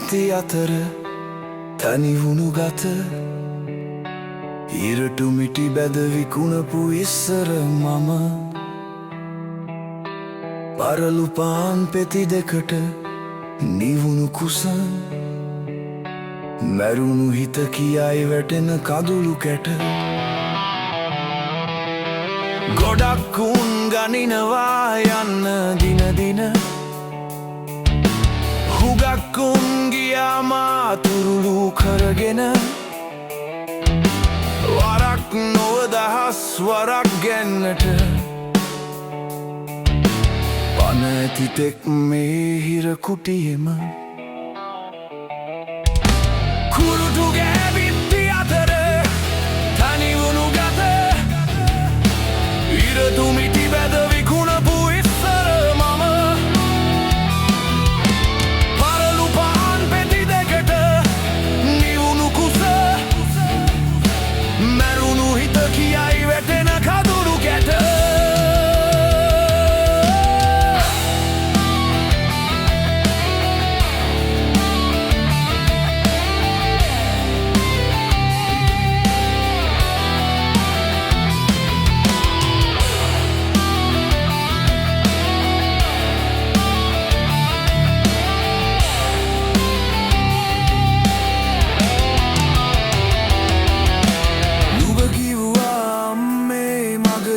බිත්ති අතර තනිවුණු ගත ඉරටු මිටි බැද විකුණපු ඉස්සර මම පරලු පාන් පෙති දෙකට නිවුණු කුස මැරුණු හිත කියයි වැටෙන කඳුළු කැට ගොඩක් උන් ගනිනවා යන්න දින දින හුගක් උන් ගියා මාතුරුළු කරගෙන වරක් නොව දහස් වරක් ගැන්නට පන ඇති තෙක් මේ හිර කුටියෙම කුරුටු ගෑවිත්ති අතර තනිවුණු ගත ඉරතු මිටි බැද විකුණපු ඉස්සර මම පරලු පාන් පෙති දෙකට නිවුණු කුස මැරුණු හිත කියයි වැටෙන කඳුළු කැට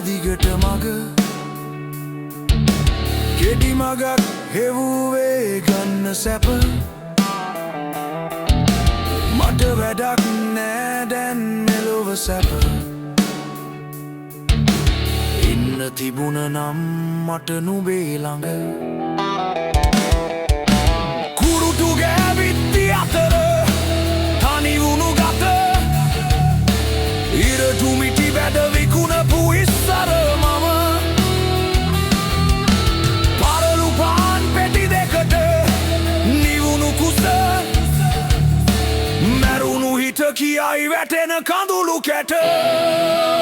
දිගට මග කෙටි මගක් හෙවුවේ ගන්න සැප මට වැඩක් නෑ දැන් මෙලොව සැප ඉන්න තිබුණ නම් මට නුඹේ ළඟ කුරුටු ගෑවිත්ති අතර තනිවුණු ගත ඉරටු මිටි බැද විකුණපු ඉස්සර මම පරලු පාන් පෙති දෙකට නිවුණු කුස මැරුණු හිත කියයි වැටෙන කඳුළු කැට